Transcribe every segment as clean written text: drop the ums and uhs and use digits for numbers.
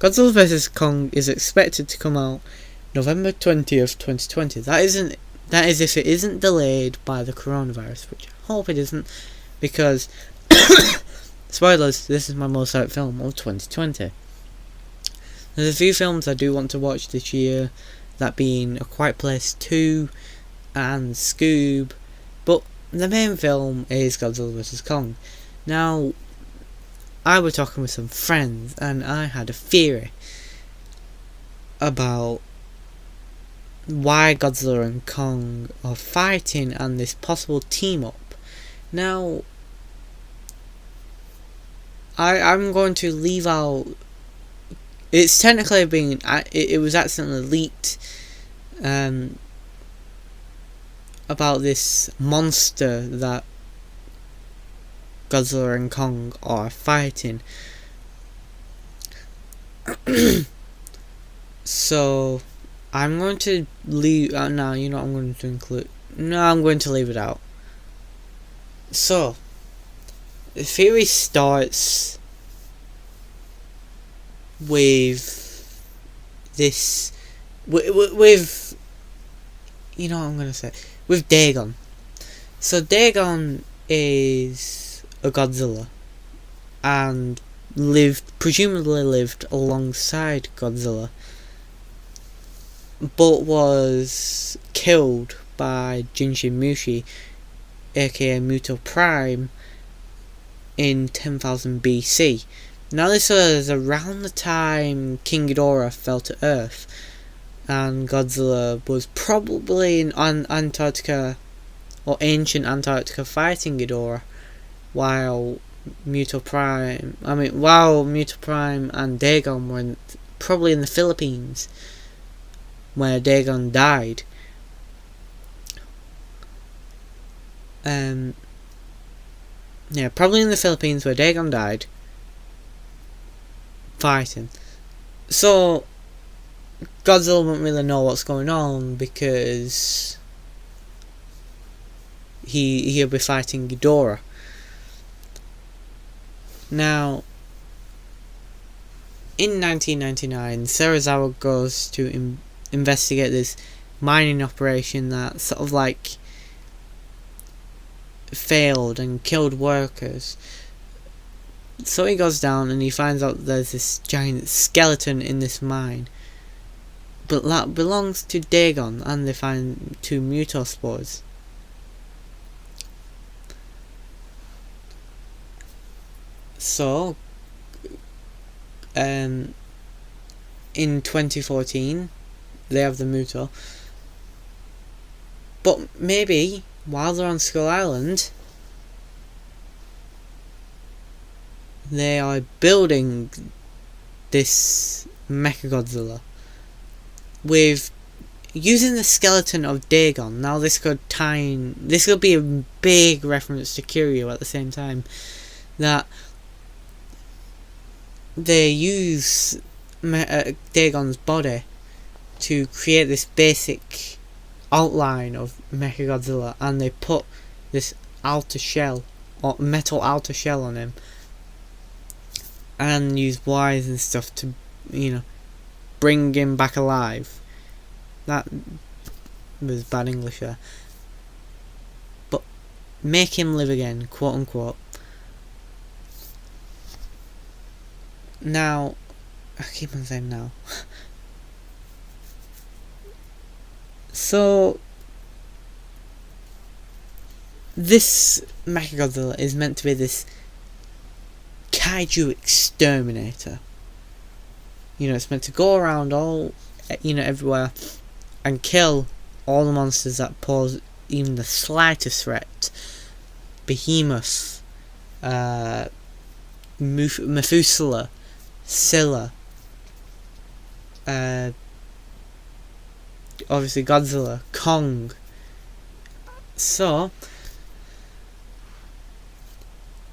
Godzilla vs Kong is expected to come out November 20th, 2020. That is if it isn't delayed by the coronavirus, which I hope it isn't, because spoilers, this is my most hyped film of 2020. There's a few films I do want to watch this year, that being A Quiet Place 2 and Scoob, but the main film is Godzilla vs Kong. Now, I was talking with some friends and I had a theory about why Godzilla and Kong are fighting and this possible team up. Now, I'm going to leave out. It's technically being. It was accidentally leaked. About this monster that Godzilla and Kong are fighting. So I'm going to leave. No, you know what I'm going to include. No, I'm going to leave it out. So the theory starts with this. With you know what I'm going to say. With Dagon. So Dagon is a Godzilla and presumably lived alongside Godzilla, but was killed by Jinshin Mushi, aka Muto Prime, in 10,000 BC. Now this was around the time King Ghidorah fell to Earth, and Godzilla was probably in Antarctica, or ancient Antarctica, fighting Ghidorah, while Muto Prime and Dagon were probably in the Philippines, where Dagon died. Yeah, probably in the Philippines where Dagon died, fighting. So Godzilla won't really know what's going on because he'll be fighting Ghidorah. Now, in 1999, Serizawa goes to investigate this mining operation that sort of like failed and killed workers. So he goes down and he finds out there's this giant skeleton in this mine, but that belongs to Dagon, and they find 2 mutospores. So, in 2014, they have the Muto. But maybe, while they're on Skull Island, they are building this Mechagodzilla with using the skeleton of Dagon. Now this could be a big reference to Kiryu at the same time, that they use Dagon's body to create this basic outline of Mechagodzilla, and they put this outer shell, or metal outer shell, on him, and use wires and stuff to, bring him back alive. That was bad English there. But make him live again, quote unquote. Now, I keep on saying now. So, this Mechagodzilla is meant to be this kaiju exterminator. It's meant to go around everywhere and kill all the monsters that pose even the slightest threat. Behemoth, Methuselah, Scylla, obviously Godzilla, Kong. So,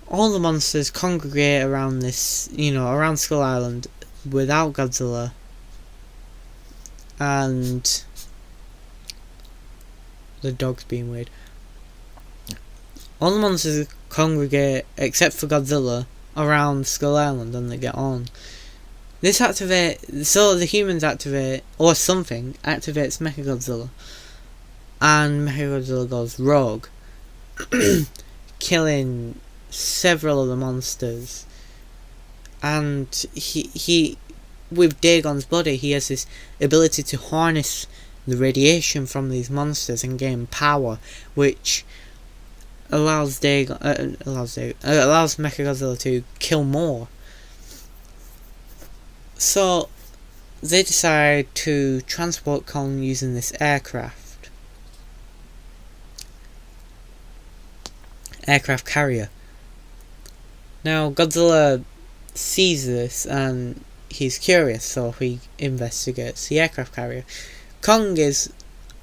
all the monsters congregate around this, around Skull Island without Godzilla, and the dog's being weird. All the monsters congregate, except for Godzilla, around Skull Island, and they get on. This so the humans activate, or something activates Mechagodzilla, and Mechagodzilla goes rogue, killing several of the monsters. And he with Dagon's body, he has this ability to harness the radiation from these monsters and gain power, which allows Mechagodzilla to kill more. So they decide to transport Kong using this aircraft carrier. Now Godzilla sees this and he's curious, so he investigates the aircraft carrier. Kong is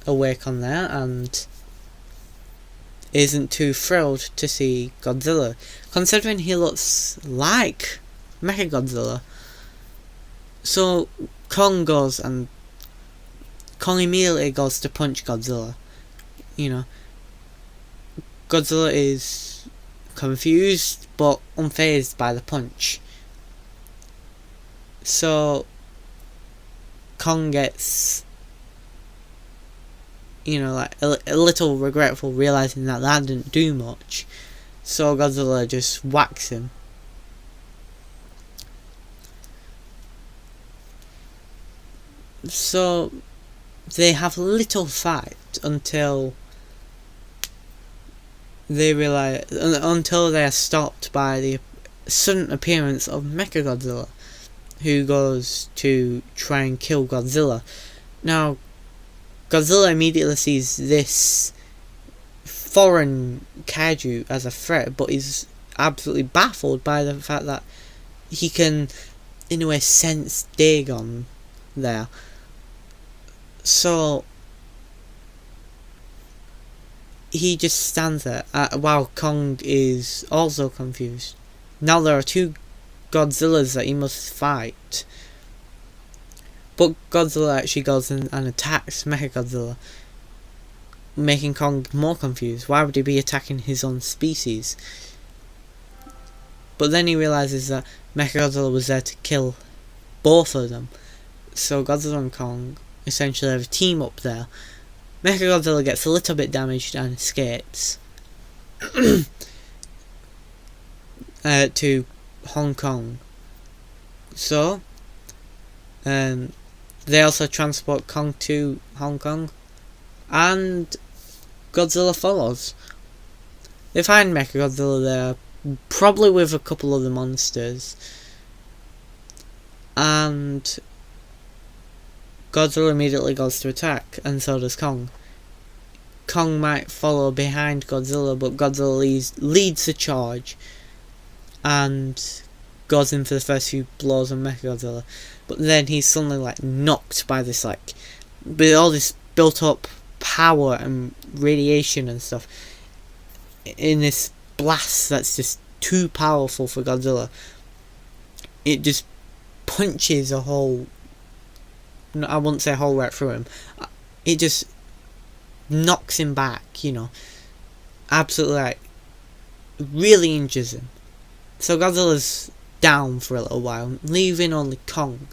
awake on there and isn't too thrilled to see Godzilla, considering he looks like Mechagodzilla. So Kong immediately goes to punch Godzilla. Godzilla is confused but unfazed by the punch. So Kong gets a little regretful, realizing that didn't do much. So Godzilla just whacks him. So they have a little fight until they are stopped by the sudden appearance of Mechagodzilla, who goes to try and kill Godzilla. Now Godzilla immediately sees this foreign kaiju as a threat, but is absolutely baffled by the fact that he can, in a way, sense Dagon there. So he just stands there while Kong is also confused. Now there are two Godzillas that he must fight. But Godzilla actually goes and attacks Mechagodzilla, making Kong more confused. Why would he be attacking his own species? But then he realizes that Mechagodzilla was there to kill both of them. So Godzilla and Kong essentially have a team up there. Mechagodzilla gets a little bit damaged and escapes to Hong Kong. So they also transport Kong to Hong Kong, and Godzilla follows. They find Mechagodzilla there, probably with a couple of the monsters, and Godzilla immediately goes to attack, and so does Kong. Kong might follow behind Godzilla, but Godzilla leads the charge and goes in for the first few blows on Mechagodzilla. But then he's suddenly knocked by this with all this built up power and radiation and stuff, in this blast that's just too powerful for Godzilla. It just punches a hole. No, I wouldn't say a hole right through him. It just knocks him back, absolutely, really injures him. So Godzilla's down for a little while, leaving only Kong.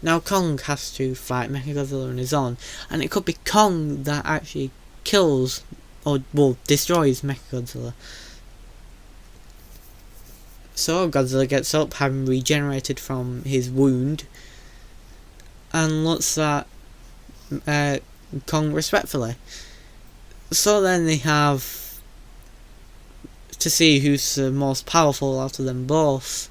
Now Kong has to fight Mechagodzilla on his own, and it could be Kong that actually kills or destroys Mechagodzilla. So Godzilla gets up, having regenerated from his wound, and looks at Kong respectfully. So then they have to see who's the most powerful out of them both,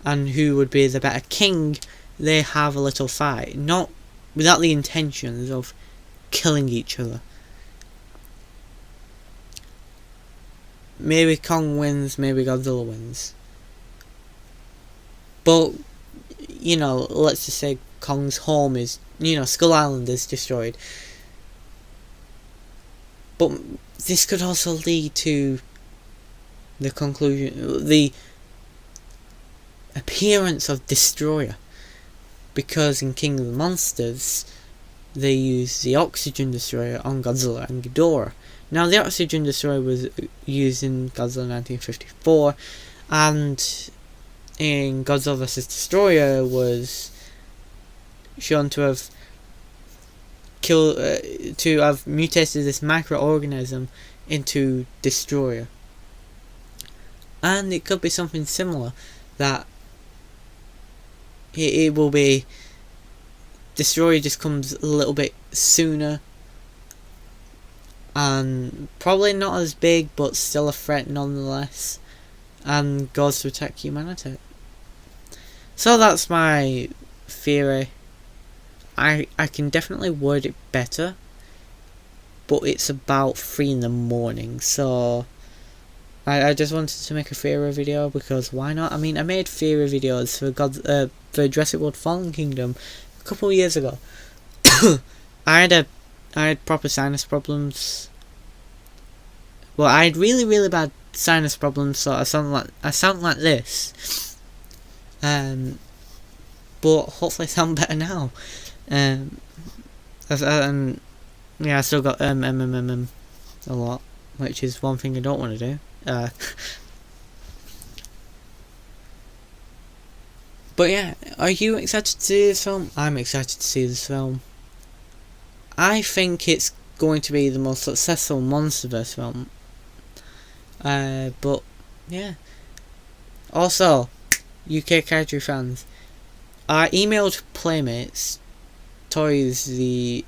and who would be the better king. They have a little fight, not without the intentions of killing each other. Maybe Kong wins, maybe Godzilla wins. But, let's just say Kong's home is, Skull Island is destroyed. But this could also lead to the conclusion, the appearance of Destroyer. Because in King of the Monsters, they use the Oxygen Destroyer on Godzilla and Ghidorah. Now, the Oxygen Destroyer was used in Godzilla 1954, and in Godzilla vs. Destroyer was shown to have to have mutated this microorganism into Destroyer. And it could be something similar, that it will be Destroyer just comes a little bit sooner and probably not as big, but still a threat nonetheless, and goes to attack humanity. So that's my theory. I can definitely word it better, but it's about 3 in the morning, so I just wanted to make a theory video, because why not? I mean, I made theory videos for Jurassic World Fallen Kingdom a couple of years ago. I had proper sinus problems. Well, I had really bad sinus problems, so I sound like this. But hopefully I sound better now. Yeah, I still got a lot, which is one thing I don't want to do. But yeah, are you excited to see this film? I'm excited to see this film. I think it's going to be the most successful MonsterVerse film. But yeah. Also, UK Kaiju fans, I emailed Playmates Toys the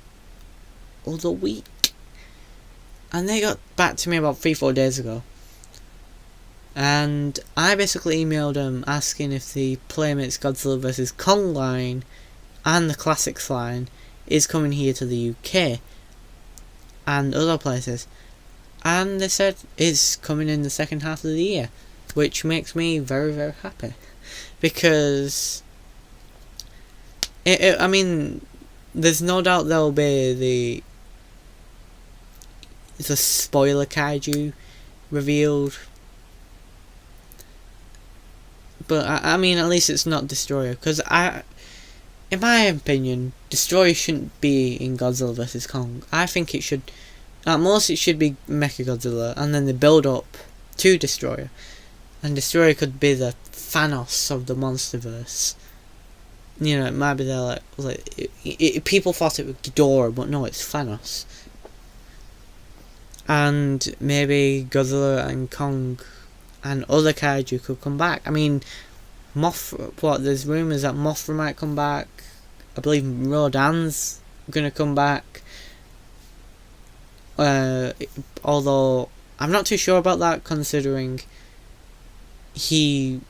other week, and they got back to me about 3-4 days ago. And I basically emailed them asking if the Playmates Godzilla vs. Kong line and the Classics line is coming here to the UK and other places, and they said it's coming in the second half of the year, which makes me very happy, because I mean, there's no doubt there'll be the spoiler kaiju revealed, but I mean, at least it's not Destroyer, because in my opinion, Destroyer shouldn't be in Godzilla vs. Kong. I think it should, at most it should be Mechagodzilla, and then they build up to Destroyer, and Destroyer could be the Thanos of the MonsterVerse. You know, it might be there people thought it was Ghidorah, but no, it's Thanos. And maybe Godzilla and Kong and other kaiju could come back. I mean, there's rumours that Mothra might come back. I believe Rodan's gonna come back. Although I'm not too sure about that, considering he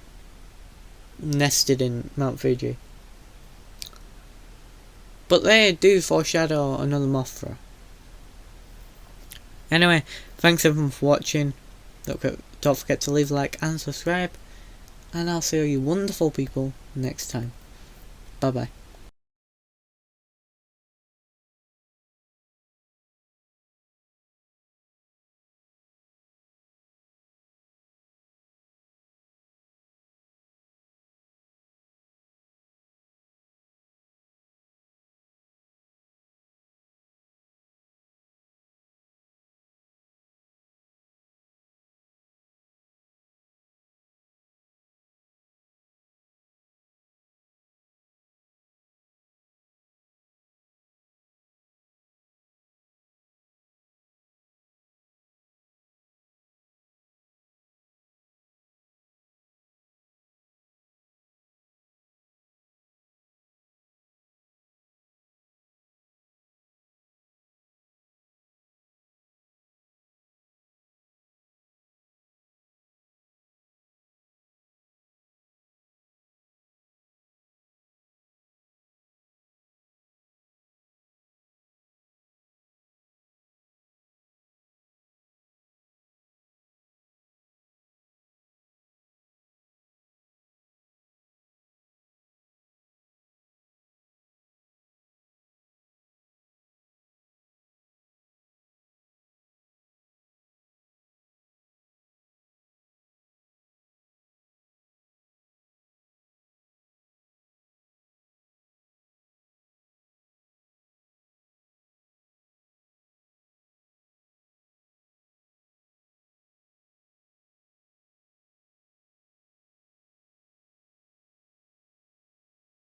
nested in Mount Fuji. But they do foreshadow another Mothra. Anyway, thanks everyone for watching. Don't forget to leave a like and subscribe. And I'll see all you wonderful people next time. Bye bye.